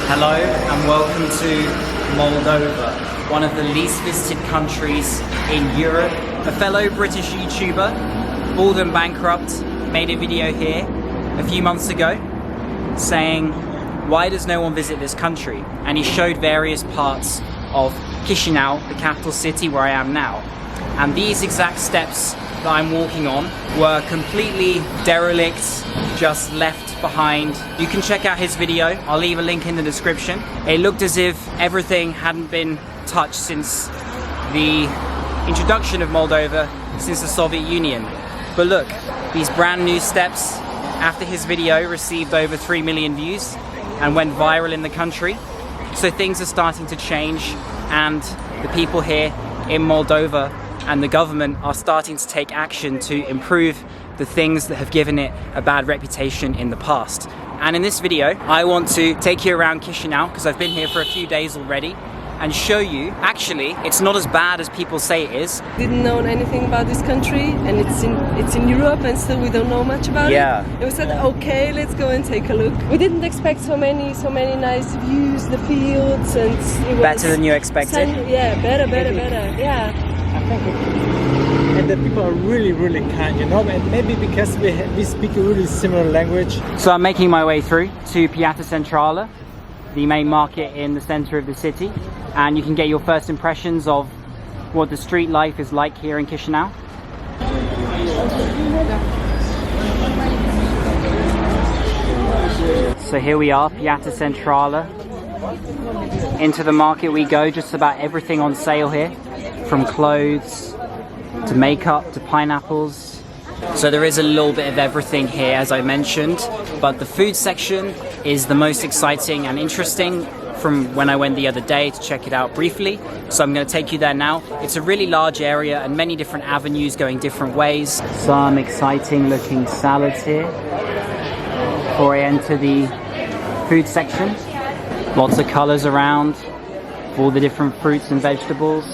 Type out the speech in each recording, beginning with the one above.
Hello and welcome to Moldova, one of the least visited countries in Europe. A fellow British YouTuber, Bald and Bankrupt, made a video here a few months ago saying, why does no one visit this country? And he showed various parts of Chisinau, the capital city where I am now. And these exact steps that I'm walking on were completely derelict, just left behind. You can check out his video, I'll leave a link in the description. It looked as if everything hadn't been touched since the introduction of Moldova, since the Soviet Union. But look, these brand new steps after his video received over 3 million views and went viral in the country. So things are starting to change, and the people here in Moldova and the government are starting to take action to improve the things that have given it a bad reputation in the past. And in this video, I want to take you around Chisinau, because I've been here for a few days already, and show you, actually, it's not as bad as people say it is. Didn't know anything about this country, and it's in Europe, and still we don't know much about it. And we said, okay, let's go and take a look. We didn't expect so many nice views, the fields, and it was better than you expected. Yeah, better. Yeah. I think and the people are really kind, you know, and maybe because we speak a really similar language. So I'm making my way through to PIATA CENTRALA, the main market in the center of the city, and you can get your first impressions of what the street life is like here in Chisinau. So here we are, PIATA CENTRALA. Into the market we go, just about everything on sale here, from clothes to makeup to pineapples. So there is a little bit of everything here, as I mentioned, but the food section is the most exciting and interesting from when I went the other day to check it out briefly. So I'm going to take you there now. It's a really large area and many different avenues going different ways. Some exciting looking salads here before I enter the food section. Lots of colors around, all the different fruits and vegetables.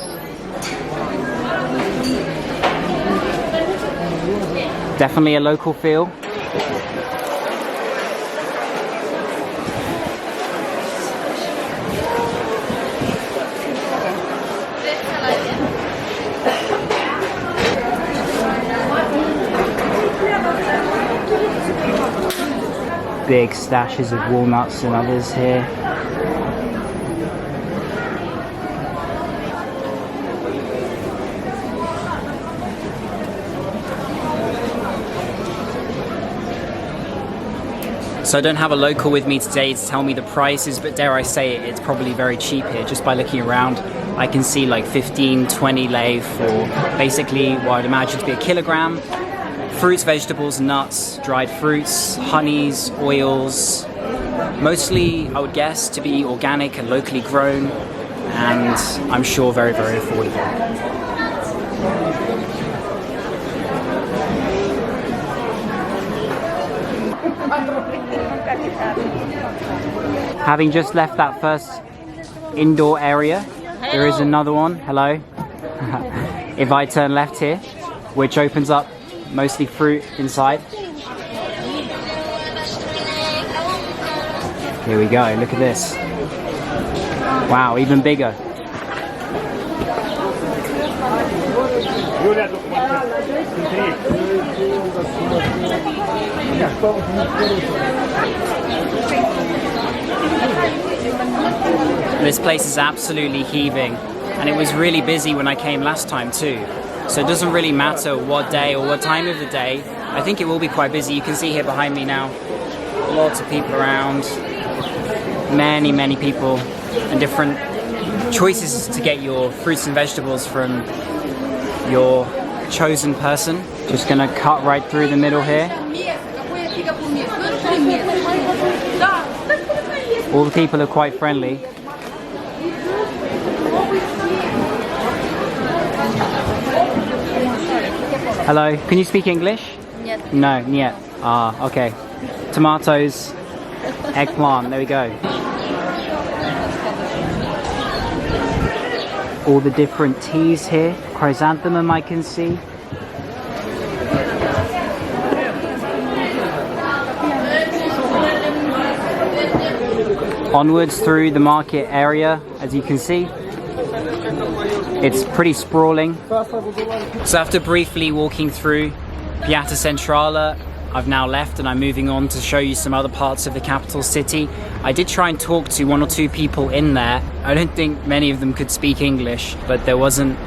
Definitely a local feel. Big stashes of walnuts and others here. So I don't have a local with me today to tell me the prices, but dare I say it, it's probably very cheap here. Just by looking around, I can see like 15, 20 lei for basically what I'd imagine to be a kilogram. Fruits, vegetables, nuts, dried fruits, honeys, oils. Mostly, I would guess, to be organic and locally grown, and I'm sure very affordable. Having just left that first indoor area, there is another one. Hello. If I turn left here, which opens up mostly fruit inside. Here we go, look at this. Wow, even bigger. This place is absolutely heaving, and it was really busy when I came last time too. So it doesn't really matter what day or what time of the day. I think it will be quite busy. You can see here behind me now, lots of people around, many people, and different choices to get your fruits and vegetables from your chosen person. Just gonna cut right through the middle here. All the people are quite friendly. Hello, can you speak English? Нет. No, niet. Ah, okay. Tomatoes, eggplant, there we go. All the different teas here. Chrysanthemum I can see. Onwards through the market area, as you can see. It's pretty sprawling. So after briefly walking through PIATA Centrala, I've now left and I'm moving on to show you some other parts of the capital city. I did try and talk to 1 or 2 people in there. I don't think many of them could speak English, but there wasn't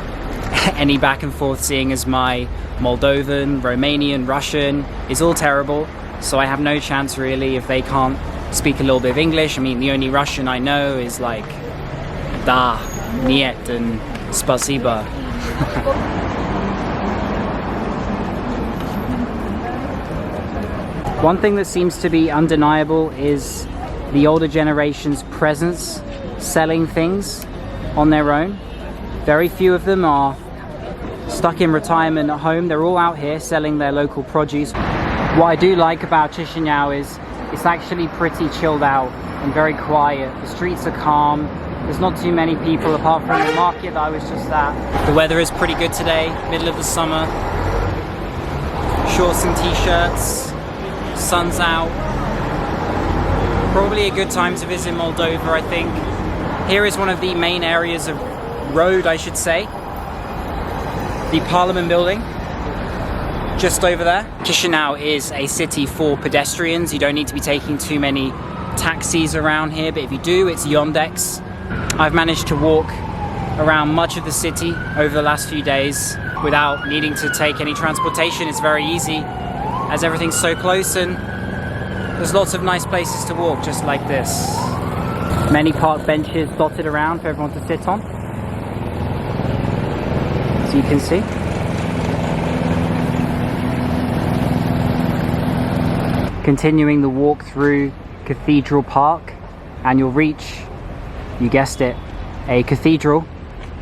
any back and forth, seeing as my Moldovan, Romanian, Russian is all terrible. So I have no chance really if they can't speak a little bit of English. I mean, the only Russian I know is like da, niet and spasiba. One thing that seems to be undeniable is the older generation's presence selling things on their own. Very few of them are stuck in retirement at home. They're all out here selling their local produce. What I do like about Chisinau is it's actually pretty chilled out and very quiet. The streets are calm. There's not too many people apart from the market that I was just at. The weather is pretty good today, middle of the summer. Shorts and t-shirts, sun's out. Probably a good time to visit Moldova, I think. Here is one of the main areas of road, I should say. The Parliament building, just over there. Chisinau is a city for pedestrians. You don't need to be taking too many taxis around here, but if you do, it's YANDEX. I've managed to walk around much of the city over the last few days without needing to take any transportation. It's very easy as everything's so close, and there's lots of nice places to walk just like this. Many park benches dotted around for everyone to sit on, as you can see. Continuing the walk through Cathedral Park, and you'll reach, you guessed it, a cathedral,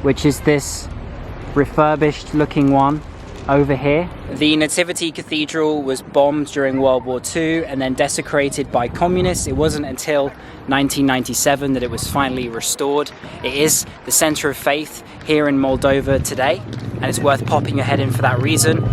which is this refurbished looking one over here. The Nativity Cathedral was bombed during World War II and then desecrated by communists. It wasn't until 1997 that it was finally restored. It is the center of faith here in Moldova today, and it's worth popping your head in for that reason.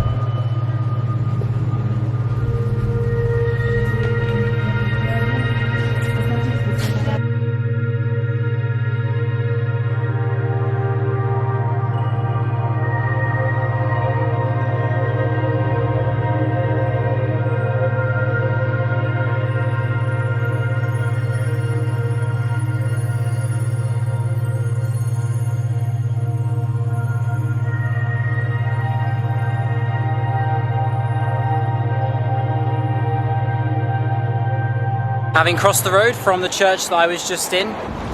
Having crossed the road from the church that I was just in,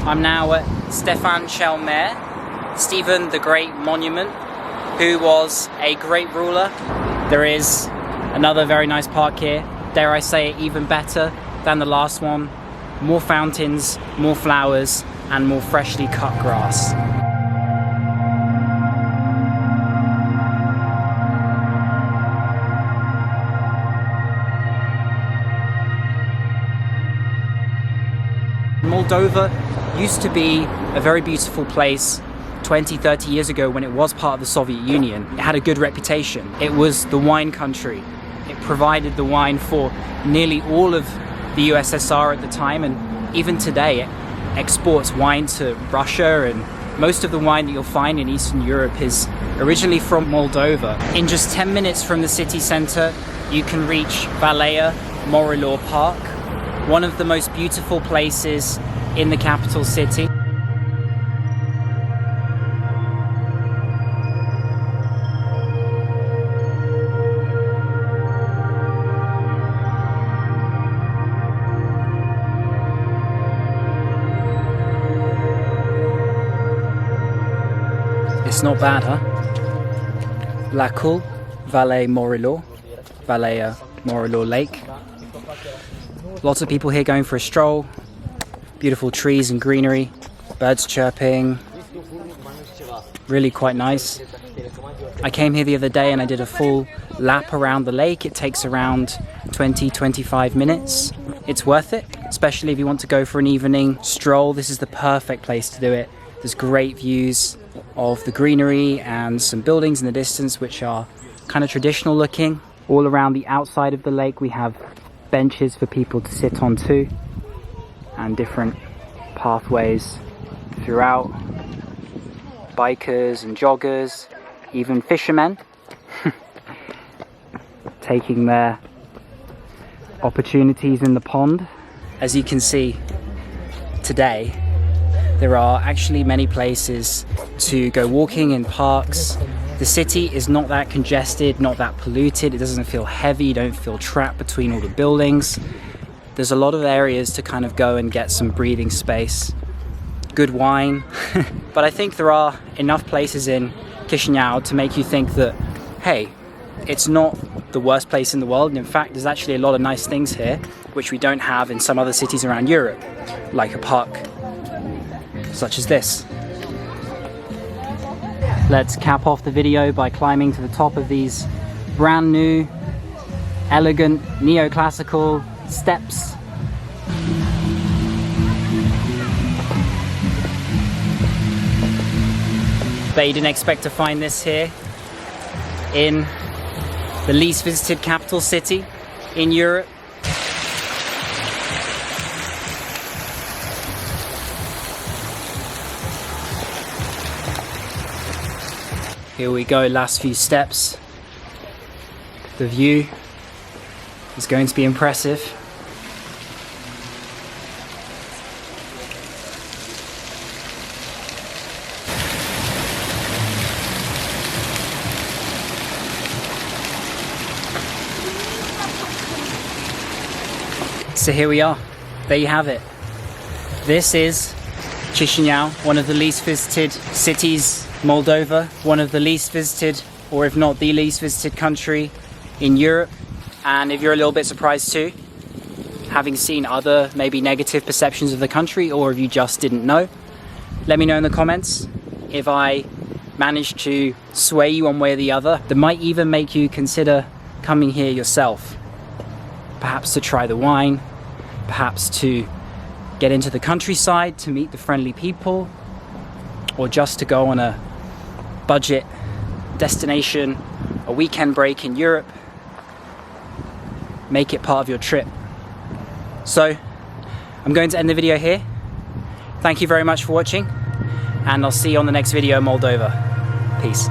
I'm now at Stefan cel Mare, Stephen the Great Monument, who was a great ruler. There is another very nice park here, dare I say it, even better than the last one. More fountains, more flowers, and more freshly cut grass. Moldova used to be a very beautiful place 20-30 years ago when it was part of the Soviet Union. It had a good reputation. It was the wine country. It provided the wine for nearly all of the USSR at the time, and even today it exports wine to Russia, and most of the wine that you'll find in Eastern Europe is originally from Moldova. In just 10 minutes from the city centre, you can reach VALEA MORILOR Park, one of the most beautiful places in the capital city. It's not bad, huh? Lacul, VALEA MORILOR, VALEA MORILOR Lake. Lots of people here going for a stroll. Beautiful trees and greenery, birds chirping. Really quite nice. I came here the other day and I did a full lap around the lake. It takes around 20-25 minutes. It's worth it, especially if you want to go for an evening stroll. This is the perfect place to do it. There's great views of the greenery and some buildings in the distance which are kind of traditional looking. All around the outside of the lake we have benches for people to sit on too, and different pathways throughout, bikers and joggers, even fishermen taking their opportunities in the pond. As you can see today, there are actually many places to go walking in parks. The city is not that congested, not that polluted. It doesn't feel heavy, you don't feel trapped between all the buildings. There's a lot of areas to kind of go and get some breathing space. Good wine. But I think there are enough places in Chisinau to make you think that, hey, it's not the worst place in the world. And in fact, there's actually a lot of nice things here, which we don't have in some other cities around Europe, like a park such as this. Let's cap off the video by climbing to the top of these brand new, elegant, neoclassical steps. Bet you didn't expect to find this here in the least visited capital city in Europe. Here we go, last few steps. The view is going to be impressive. So here we are, there you have it. This is Chisinau, one of the least visited cities, Moldova, one of the least visited, or if not the least visited country in Europe. And if you're a little bit surprised too, having seen other maybe negative perceptions of the country, or if you just didn't know, let me know in the comments. If I managed to sway you one way or the other, that might even make you consider coming here yourself. Perhaps to try the wine, perhaps to get into the countryside to meet the friendly people, or just to go on a budget destination, a weekend break in Europe. Make it part of your trip. So I'm going to end the video here. Thank you very much for watching, and I'll see you on the next video, Moldova. Peace.